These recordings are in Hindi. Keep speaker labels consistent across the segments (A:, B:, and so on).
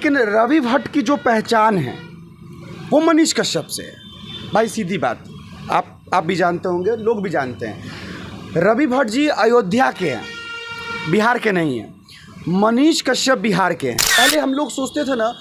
A: लेकिन रवि भट्ट की जो पहचान है वो मनीष कश्यप से है भाई, सीधी बात। आप भी जानते होंगे, लोग भी जानते हैं। रवि भट्ट जी अयोध्या के हैं, बिहार के नहीं हैं। मनीष कश्यप बिहार के हैं। पहले हम लोग सोचते थे ना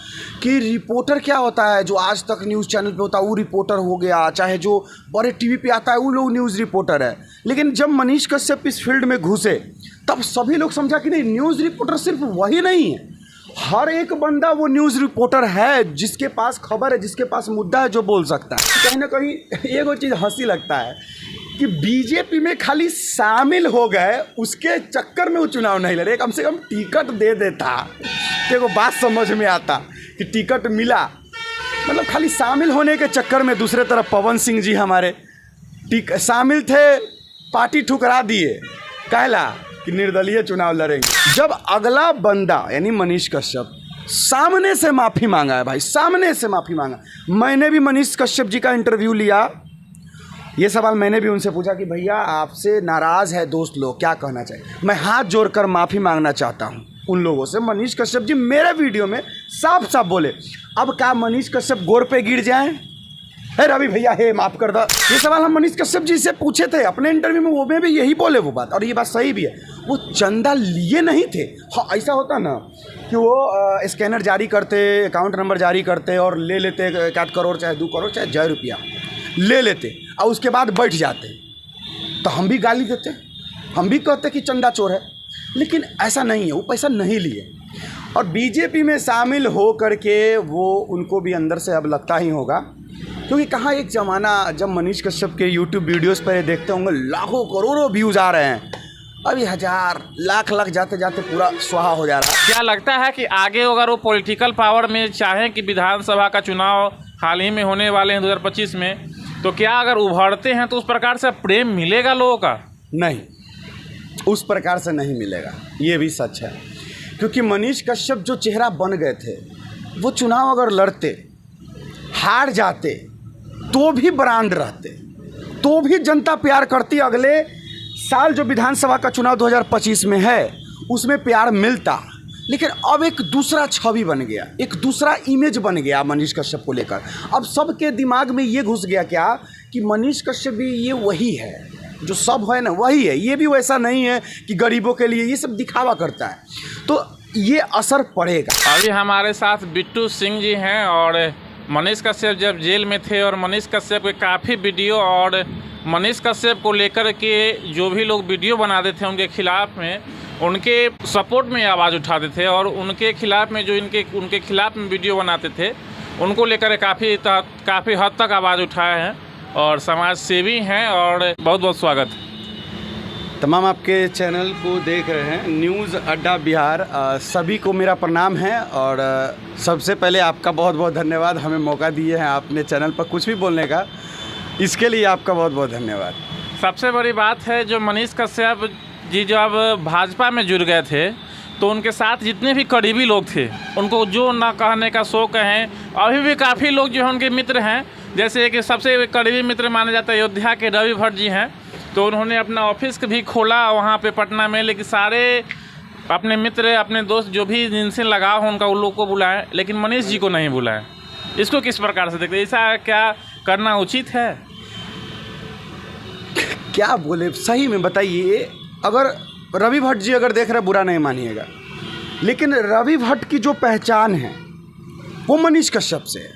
A: कि रिपोर्टर क्या होता है, जो आज तक न्यूज़ चैनल पे होता है वो रिपोर्टर हो गया, चाहे जो बड़े टीवी पे आता है वो लोग न्यूज़ रिपोर्टर है। लेकिन जब मनीष कश्यप इस फील्ड में घुसे तब सभी लोग समझा कि नहीं, न्यूज़ रिपोर्टर सिर्फ वही नहीं है, हर एक बंदा वो न्यूज़ रिपोर्टर है जिसके पास खबर है, जिसके पास मुद्दा है, जो बोल सकता है। कहीं ना कहीं एक चीज़ हंसी लगता है कि बीजेपी में खाली शामिल हो गए, उसके चक्कर में वो चुनाव नहीं लड़े। कम से कम टिकट दे देता तो वो बात समझ में आता कि टिकट मिला, मतलब खाली शामिल होने के चक्कर में। दूसरे तरफ पवन सिंह जी हमारे शामिल थे, पार्टी ठुकरा दिए, कहला कि निर्दलीय चुनाव लड़ेंगे। जब अगला बंदा यानी मनीष कश्यप सामने से माफ़ी मांगा है भाई, सामने से माफ़ी मांगा। मैंने भी मनीष कश्यप जी का इंटरव्यू लिया, ये सवाल मैंने भी उनसे पूछा कि भैया आपसे नाराज़ है दोस्त लोग, क्या कहना चाहिए। मैं हाथ जोड़कर माफ़ी मांगना चाहता हूँ उन लोगों से। मनीष कश्यप जी मेरे वीडियो में साफ साफ बोले, अब क्या मनीष कश्यप गोर पे गिर जाएं, है रवि भैया हे माफ़ कर दो। ये सवाल हम मनीष कश्यप जी से पूछे थे अपने इंटरव्यू में, वो में भी यही बोले वो बात, और ये बात सही भी है। वो चंदा लिए नहीं थे। हाँ, ऐसा होता ना कि वो स्कैनर जारी करते, अकाउंट नंबर जारी करते और ले लेते 1 करोड़ चाहे 2 करोड़ चाहे 1,000 रुपया ले लेते और उसके बाद बैठ जाते, तो हम भी गाली देते, हम भी कहते कि चंदा चोर है। लेकिन ऐसा नहीं है, वो पैसा नहीं लिए और बीजेपी में शामिल हो करके वो उनको भी अंदर से अब लगता ही होगा, क्योंकि कहाँ एक ज़माना जब मनीष कश्यप के यूट्यूब वीडियोस पर देखते होंगे लाखों करोड़ों व्यूज़ आ रहे हैं, अभी 1000 लाख जाते जाते पूरा स्वाहा हो जा रहा है।
B: क्या लगता है कि आगे अगर वो पॉलिटिकल पावर में चाहें कि विधानसभा का चुनाव हाल ही में होने वाले हैं 2025 में, तो क्या अगर उभरते हैं तो उस प्रकार से प्रेम मिलेगा लोगों का?
A: नहीं, उस प्रकार से नहीं मिलेगा, ये भी सच है। क्योंकि मनीष कश्यप जो चेहरा बन गए थे, वो चुनाव अगर लड़ते, हार जाते तो भी ब्रांड रहते, तो भी जनता प्यार करती। अगले साल जो विधानसभा का चुनाव 2025 में है उसमें प्यार मिलता। लेकिन अब एक दूसरा छवि बन गया, एक दूसरा इमेज बन गया मनीष कश्यप को लेकर। अब सबके दिमाग में ये घुस गया क्या कि मनीष कश्यप भी ये वही है, जो सब है ना वही है, ये भी वैसा नहीं है कि गरीबों के लिए ये सब दिखावा करता है। तो ये असर पड़ेगा।
B: अभी हमारे साथ बिट्टू सिंह जी हैं और मनीष कश्यप जब जेल में थे और मनीष कश्यप के काफ़ी वीडियो और मनीष कश्यप को लेकर के जो भी लोग वीडियो बनाते थे उनके खिलाफ में, उनके सपोर्ट में आवाज़ उठाते थे और उनके खिलाफ में जो उनके खिलाफ में वीडियो बनाते थे उनको लेकर काफ़ी हद तक आवाज़ उठाए हैं और समाज सेवी हैं। और बहुत बहुत स्वागत है।
A: तमाम आपके चैनल को देख रहे हैं न्यूज़ अड्डा बिहार, सभी को मेरा प्रणाम है। और सबसे पहले आपका बहुत बहुत धन्यवाद, हमें मौका दिए हैं आपने चैनल पर कुछ भी बोलने का, इसके लिए आपका बहुत बहुत धन्यवाद।
B: सबसे बड़ी बात है जो मनीष कश्यप जी जब भाजपा में जुड़ गए थे तो उनके साथ जितने भी करीबी लोग थे उनको जो ना कहने का शौक हैं, अभी भी काफ़ी लोग जो हैं उनके मित्र हैं। जैसे कि सबसे करीबी मित्र माने जाते हैं अयोध्या के रवि भट्ट जी हैं, तो उन्होंने अपना ऑफिस भी खोला वहाँ पे पटना में, लेकिन सारे अपने मित्र अपने दोस्त जो भी जिनसे लगाव हो उनका उन लोग को बुलाएं, लेकिन मनीष जी को नहीं बुलाएं। इसको किस प्रकार से देखते हैं? ऐसा क्या करना उचित है?
A: क्या बोले सही में बताइए। अगर रवि भट्ट जी अगर देख रहे बुरा नहीं मानिएगा, लेकिन रवि भट्ट की जो पहचान है वो मनीष कश्यप से है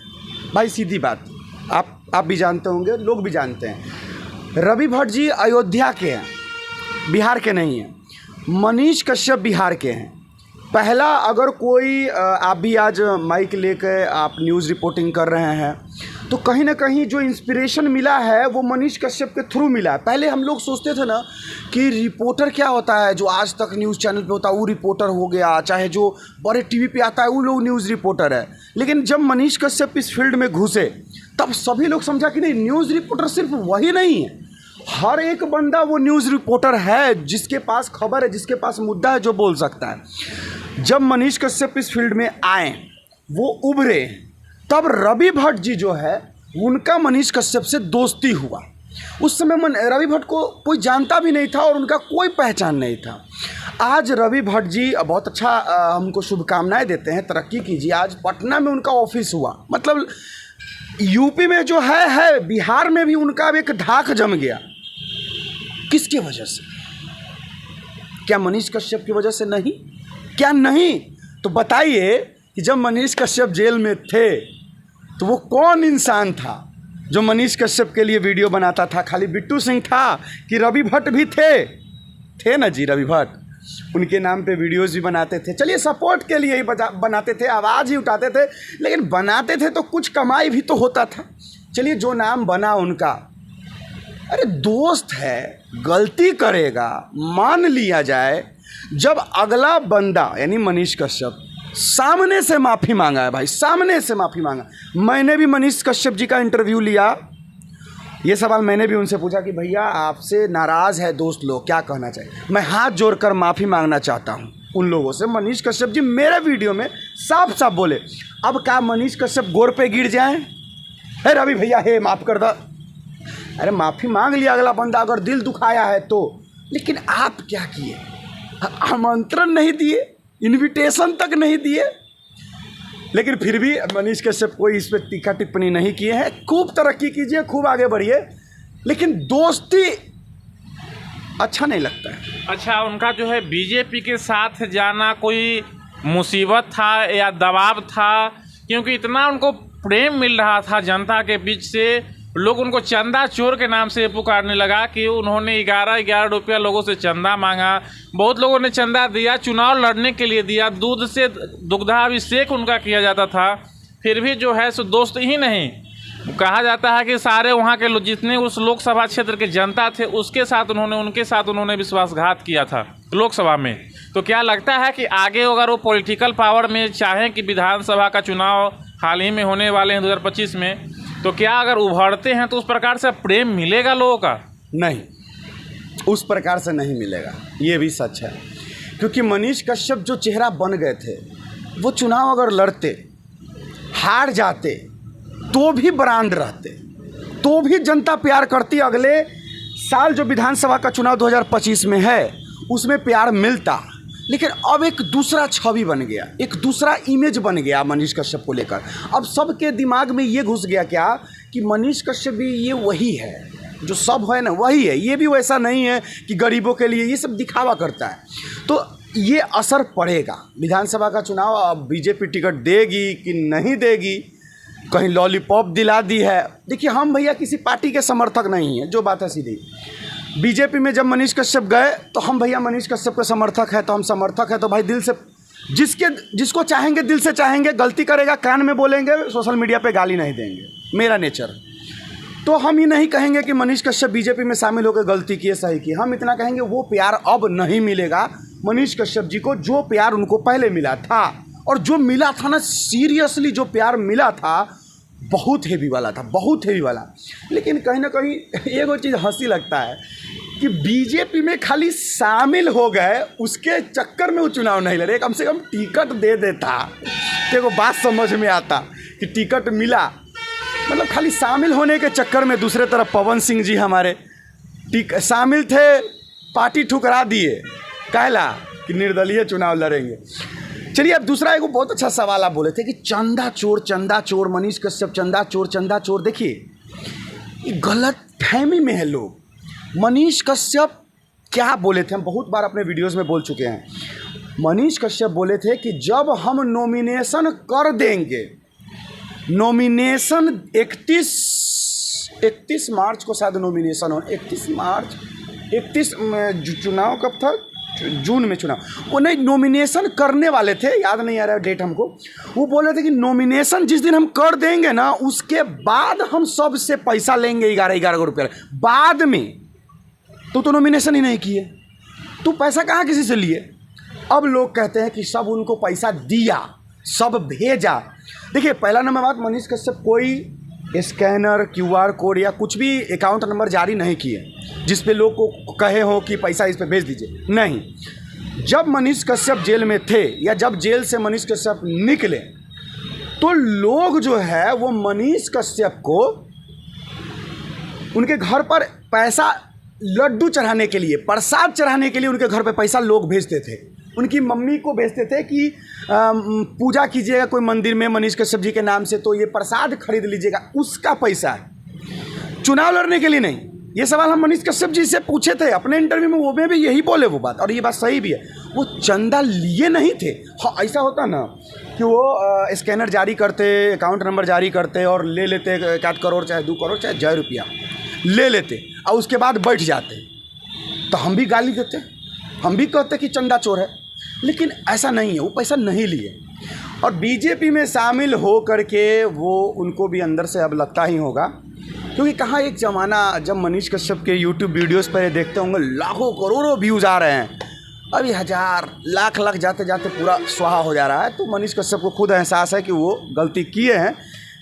A: भाई, सीधी बात। आप भी जानते होंगे, लोग भी जानते हैं। रवि भट्ट जी अयोध्या के हैं, बिहार के नहीं हैं। मनीष कश्यप बिहार के हैं। पहला अगर कोई आप भी आज माइक लेकर आप न्यूज़ रिपोर्टिंग कर रहे हैं तो कहीं ना कहीं जो इंस्पिरेशन मिला है वो मनीष कश्यप के थ्रू मिला है। पहले हम लोग सोचते थे ना कि रिपोर्टर क्या होता है, जो आज तक न्यूज़ चैनल पे होता है वो रिपोर्टर हो गया, चाहे जो बड़े टीवी पे आता है वो लोग न्यूज़ रिपोर्टर है। लेकिन जब मनीष कश्यप इस फील्ड में घुसे तब सभी लोग समझा कि नहीं, न्यूज़ रिपोर्टर सिर्फ वही नहीं है, हर एक बंदा वो न्यूज़ रिपोर्टर है जिसके पास खबर है, जिसके पास मुद्दा है, जो बोल सकता है। जब मनीष कश्यप इस फील्ड में आए, वो उभरे, तब रवि भट्ट जी जो है उनका मनीष कश्यप से दोस्ती हुआ। उस समय रवि भट्ट को कोई जानता भी नहीं था और उनका कोई पहचान नहीं था। आज रवि भट्ट जी बहुत अच्छा हमको शुभकामनाएं देते हैं, तरक्की कीजिए। आज पटना में उनका ऑफिस हुआ, मतलब यूपी में जो है बिहार में भी उनका एक धाक जम गया। किसकी वजह से? क्या मनीष कश्यप की वजह से नहीं? क्या नहीं? तो बताइए कि जब मनीष कश्यप जेल में थे तो वो कौन इंसान था जो मनीष कश्यप के लिए वीडियो बनाता था? खाली बिट्टू सिंह था कि रवि भट्ट भी थे ना जी? रवि भट्ट उनके नाम पे वीडियोस भी बनाते थे। चलिए सपोर्ट के लिए ही बनाते थे, आवाज़ ही उठाते थे, लेकिन बनाते थे तो कुछ कमाई भी तो होता था। चलिए जो नाम बना उनका, अरे दोस्त है, गलती करेगा, मान लिया जाए। जब अगला बंदा यानी मनीष कश्यप सामने से माफ़ी मांगा है, भाई सामने से माफ़ी मांगा। मैंने भी मनीष कश्यप जी का इंटरव्यू लिया, ये सवाल मैंने भी उनसे पूछा कि भैया आपसे नाराज़ है दोस्त लोग, क्या कहना चाहिए? मैं हाथ जोड़कर माफ़ी मांगना चाहता हूँ उन लोगों से। मनीष कश्यप जी मेरे वीडियो में साफ साफ बोले, अब क्या मनीष कश्यप गोर पे गिर जाएं? है रवि भैया हे माफ़ कर दो। अरे माफ़ी मांग लिया अगला बंदा अगर दिल दुखाया है तो, लेकिन आप क्या किए? आमंत्रण नहीं दिए, इनविटेशन तक नहीं दिए। लेकिन फिर भी मनीष कश्यप कोई इस पर तीखा टिप्पणी नहीं किए हैं। खूब तरक्की कीजिए, खूब आगे बढ़िए, लेकिन दोस्ती अच्छा नहीं लगता है।
B: अच्छा, उनका जो है बीजेपी के साथ जाना कोई मुसीबत था या दबाव था? क्योंकि इतना उनको प्रेम मिल रहा था जनता के बीच से, लोग उनको चंदा चोर के नाम से पुकारने लगा कि उन्होंने 11 रुपया लोगों से चंदा मांगा। बहुत लोगों ने चंदा दिया, चुनाव लड़ने के लिए दिया, दूध से दुग्धाभिषेक उनका किया जाता था, फिर भी जो है सो दोस्त ही नहीं। कहा जाता है कि सारे वहाँ के जितने उस लोकसभा क्षेत्र के जनता थे उनके साथ उन्होंने विश्वासघात किया था लोकसभा में। तो क्या लगता है कि आगे अगर वो पॉलिटिकल पावर में चाहें कि विधानसभा का चुनाव हाल ही में होने वाले हैं 2025 में, तो क्या अगर उभरते हैं तो उस प्रकार से प्रेम मिलेगा लोगों का?
A: नहीं, उस प्रकार से नहीं मिलेगा, ये भी सच है। क्योंकि मनीष कश्यप जो चेहरा बन गए थे, वो चुनाव अगर लड़ते, हार जाते तो भी ब्रांड रहते, तो भी जनता प्यार करती। अगले साल जो विधानसभा का चुनाव 2025 में है उसमें प्यार मिलता। लेकिन अब एक दूसरा छवि बन गया, एक दूसरा इमेज बन गया मनीष कश्यप को लेकर। अब सबके दिमाग में ये घुस गया क्या कि मनीष कश्यप भी ये वही है, जो सब है ना वही है, ये भी वैसा नहीं है कि गरीबों के लिए ये सब दिखावा करता है। तो ये असर पड़ेगा। विधानसभा का चुनाव अब बीजेपी टिकट देगी कि नहीं देगी, कहीं लॉलीपॉप दिला दी है। देखिए हम भैया किसी पार्टी के समर्थक नहीं हैं, जो बात है सीधी। बीजेपी में जब मनीष कश्यप गए तो हम भैया मनीष कश्यप के समर्थक हैं, तो हम समर्थक हैं, तो भाई दिल से जिसको चाहेंगे दिल से चाहेंगे। गलती करेगा कान में बोलेंगे, सोशल मीडिया पे गाली नहीं देंगे, मेरा नेचर। तो हम ये नहीं कहेंगे कि मनीष कश्यप बीजेपी में शामिल होकर गलती किए सही किए, हम इतना कहेंगे वो प्यार अब नहीं मिलेगा मनीष कश्यप जी को जो प्यार उनको पहले मिला था। और जो मिला था ना, सीरियसली जो प्यार मिला था बहुत हेवी वाला था, बहुत हेवी वाला। लेकिन कहीं ना कहीं एक चीज़ हंसी लगता है कि बीजेपी में खाली शामिल हो गए, उसके चक्कर में वो चुनाव नहीं लड़े। कम से कम टिकट दे देता तो बात समझ में आता कि टिकट मिला, मतलब खाली शामिल होने के चक्कर में। दूसरे तरफ पवन सिंह जी हमारे शामिल थे, पार्टी ठुकरा दिए, कहला कि निर्दलीय चुनाव लड़ेंगे। चलिए अब दूसरा एक बहुत अच्छा सवाल आप बोले थे कि चंदा चोर मनीष कश्यप चंदा चोर। देखिए गलत फहमी में है लोग। मनीष कश्यप क्या बोले थे, हम बहुत बार अपने वीडियोस में बोल चुके हैं। मनीष कश्यप बोले थे कि जब हम नॉमिनेशन कर देंगे, नॉमिनेशन 31 मार्च को शायद नॉमिनेशन हो, 31 चुनाव कब था, जून में चुनाव, वो नहीं नॉमिनेशन करने वाले थे, याद नहीं आ रहा डेट हमको। वो बोले थे कि नॉमिनेशन जिस दिन हम कर देंगे ना, उसके बाद हम सबसे पैसा लेंगे 11 रुपये बाद में। तो नॉमिनेशन ही नहीं किए, तो पैसा कहाँ किसी से लिए? अब लोग कहते हैं कि सब उनको पैसा दिया, सब भेजा। देखिए पहला नंबर बात, मनीष कश्यप कोई स्कैनर, QR कोड या कुछ भी अकाउंट नंबर जारी नहीं किए जिस पे लोग को कहे हो कि पैसा इस पे भेज दीजिए, नहीं। जब मनीष कश्यप जेल में थे या जब जेल से मनीष कश्यप निकले, तो लोग जो है वो मनीष कश्यप को उनके घर पर पैसा लड्डू चढ़ाने के लिए, प्रसाद चढ़ाने के लिए उनके घर पे पैसा लोग भेजते थे। उनकी मम्मी को भेजते थे कि पूजा कीजिएगा कोई मंदिर में मनीष कश्यप जी के नाम से, तो ये प्रसाद खरीद लीजिएगा, उसका पैसा है, चुनाव लड़ने के लिए नहीं। ये सवाल हम मनीष कश्यप जी से पूछे थे अपने इंटरव्यू में, वो में भी यही बोले वो बात, और ये बात सही भी है। वो चंदा लिए नहीं थे। हाँ, ऐसा होता ना कि वो स्कैनर जारी करते, अकाउंट नंबर जारी करते और ले लेते 1 करोड़ चाहे 2 करोड़ चाहे 1,000 रुपया ले लेते और उसके बाद बैठ जाते, तो हम भी गाली देते, हम भी कहते कि चंदा चोर है। लेकिन ऐसा नहीं है, वो पैसा नहीं लिए। और बीजेपी में शामिल हो करके वो उनको भी अंदर से अब लगता ही होगा, क्योंकि कहाँ एक ज़माना जब मनीष कश्यप के यूट्यूब वीडियोस पर देखते होंगे लाखों करोड़ों व्यूज़ आ रहे हैं, अभी 1000 लाख जाते जाते पूरा स्वाहा हो जा रहा है। तो मनीष कश्यप को खुद एहसास है कि वो गलती किए हैं।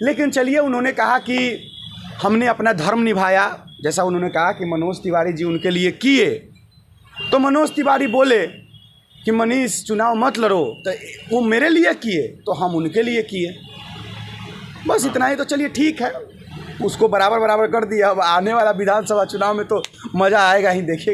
A: लेकिन चलिए, उन्होंने कहा कि हमने अपना धर्म निभाया, जैसा उन्होंने कहा कि मनोज तिवारी जी उनके लिए किए, तो मनोज तिवारी बोले कि मनीष चुनाव मत लड़ो, तो वो मेरे लिए किए तो हम उनके लिए किए, बस इतना ही। तो चलिए ठीक है, उसको बराबर कर दिया। अब आने वाला विधानसभा चुनाव में तो मज़ा आएगा ही, देखिएगा।